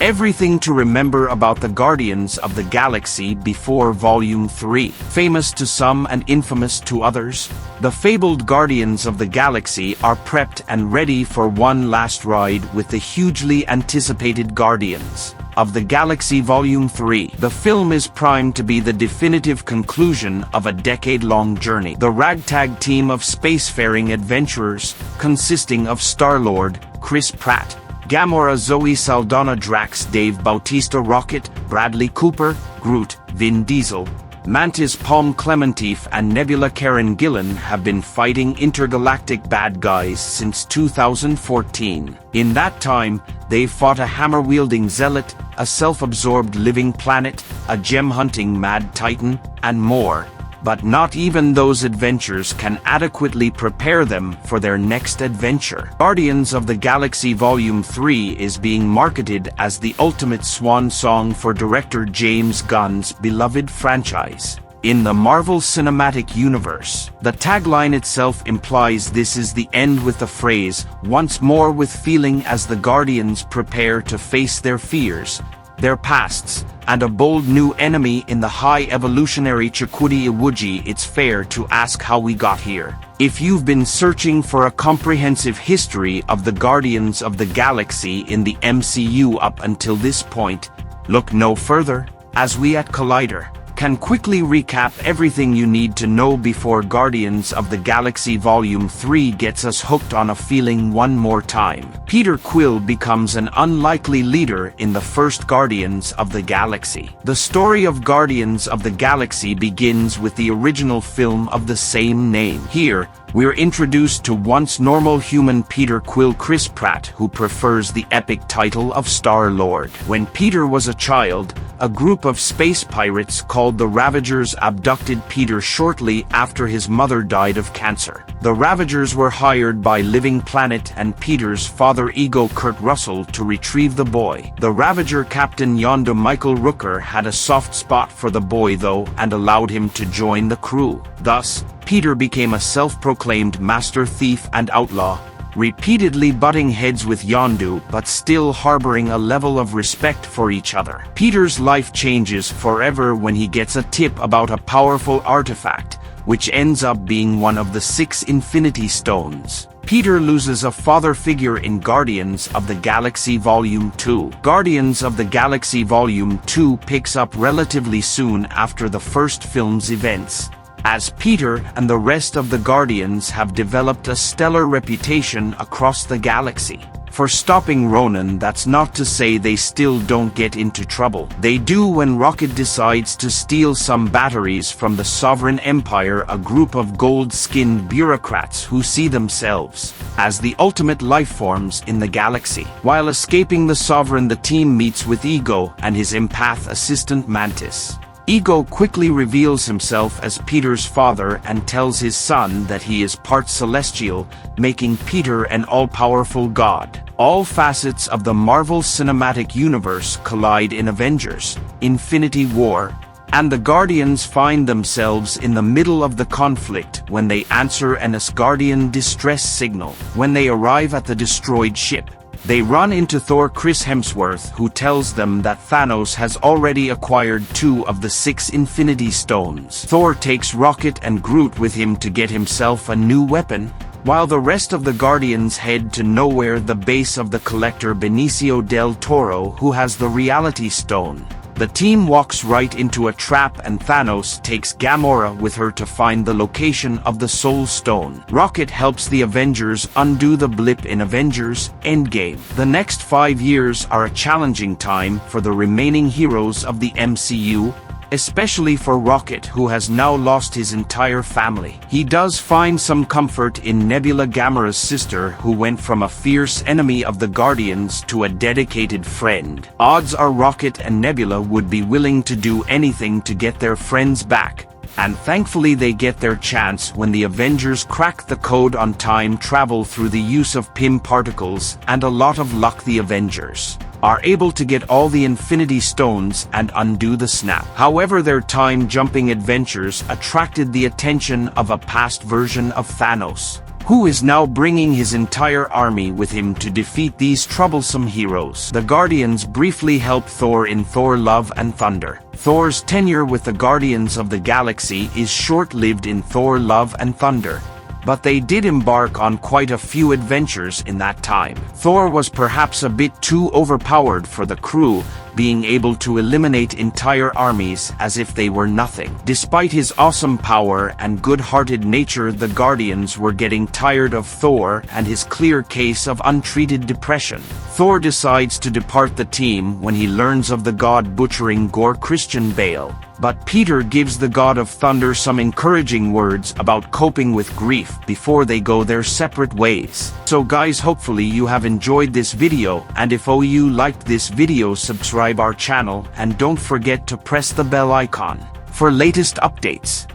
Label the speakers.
Speaker 1: Everything to remember about the Guardians of the Galaxy before Volume 3. Famous to some and infamous to others, the fabled Guardians of the Galaxy are prepped and ready for one last ride with the hugely anticipated Guardians of the Galaxy Volume 3. The film is primed to be the definitive conclusion of a decade-long journey. The ragtag team of spacefaring adventurers, consisting of Star-Lord, Chris Pratt, Gamora, Zoe Saldana, Drax, Dave Bautista, Rocket, Bradley Cooper, Groot, Vin Diesel, Mantis, Palm Clementif, and Nebula Karen Gillan have been fighting intergalactic bad guys since 2014. In that time, they've fought a hammer-wielding zealot, a self-absorbed living planet, a gem-hunting mad titan, and more. But not even those adventures can adequately prepare them for their next adventure. Guardians of the Galaxy Volume 3 is being marketed as the ultimate swan song for director James Gunn's beloved franchise. In the Marvel Cinematic Universe, the tagline itself implies this is the end, with the phrase, "Once more with feeling," as the Guardians prepare to face their fears, their pasts, and a bold new enemy in the High Evolutionary Chakudi Iwuji. It's fair to ask how we got here. If you've been searching for a comprehensive history of the Guardians of the Galaxy in the MCU up until this point, look no further, as we at Collider can quickly recap everything you need to know before Guardians of the Galaxy Volume 3 gets us hooked on a feeling one more time. Peter Quill becomes an unlikely leader in the first Guardians of the Galaxy. The story of Guardians of the Galaxy begins with the original film of the same name. Here, we're introduced to once normal human Peter Quill, Chris Pratt, who prefers the epic title of Star-Lord. When Peter was a child, a group of space pirates called the Ravagers abducted Peter shortly after his mother died of cancer. The Ravagers were hired by Living Planet and Peter's father ego Kurt Russell to retrieve the boy. The Ravager captain Yondu Michael Rooker had a soft spot for the boy though, and allowed him to join the crew. Thus, Peter became a self-proclaimed master thief and outlaw, repeatedly butting heads with Yondu but still harboring a level of respect for each other. Peter's life changes forever when he gets a tip about a powerful artifact, which ends up being one of the 6 Infinity Stones. Peter loses a father figure in Guardians of the Galaxy Volume 2. Guardians of the Galaxy Volume 2 picks up relatively soon after the first film's events, as Peter and the rest of the Guardians have developed a stellar reputation across the galaxy for stopping Ronan. That's not to say they still don't get into trouble. They do when Rocket decides to steal some batteries from the Sovereign Empire, a group of gold-skinned bureaucrats who see themselves as the ultimate lifeforms in the galaxy. While escaping the Sovereign, the team meets with Ego and his empath assistant Mantis. Ego quickly reveals himself as Peter's father and tells his son that he is part celestial, making Peter an all-powerful god. All facets of the Marvel Cinematic Universe collide in Avengers: Infinity War, and the Guardians find themselves in the middle of the conflict when they answer an Asgardian distress signal. When they arrive at the destroyed ship, they run into Thor Chris Hemsworth, who tells them that Thanos has already acquired 2 of the 6 Infinity Stones. Thor takes Rocket and Groot with him to get himself a new weapon, while the rest of the Guardians head to Nowhere, the base of the collector Benicio del Toro, who has the Reality Stone. The team walks right into a trap and Thanos takes Gamora with her to find the location of the Soul Stone. Rocket helps the Avengers undo the blip in Avengers Endgame. The next 5 years are a challenging time for the remaining heroes of the MCU, especially for Rocket, who has now lost his entire family. He does find some comfort in Nebula, Gamora's sister, who went from a fierce enemy of the Guardians to a dedicated friend. Odds are Rocket and Nebula would be willing to do anything to get their friends back, and thankfully they get their chance when the Avengers crack the code on time travel through the use of Pym particles, and a lot of luck the Avengers are able to get all the Infinity Stones and undo the snap. However, their time-jumping adventures attracted the attention of a past version of Thanos, who is now bringing his entire army with him to defeat these troublesome heroes. The Guardians briefly help Thor in Thor: Love and Thunder. Thor's tenure with the Guardians of the Galaxy is short-lived in Thor: Love and Thunder, but they did embark on quite a few adventures in that time. Thor was perhaps a bit too overpowered for the crew, being able to eliminate entire armies as if they were nothing. Despite his awesome power and good-hearted nature, the Guardians were getting tired of Thor and his clear case of untreated depression. Thor decides to depart the team when he learns of the god butchering Gore Christian Bale. But Peter gives the God of Thunder some encouraging words about coping with grief before they go their separate ways. So guys, hopefully you have enjoyed this video, and if you liked this video, subscribe our channel and don't forget to press the bell icon for latest updates.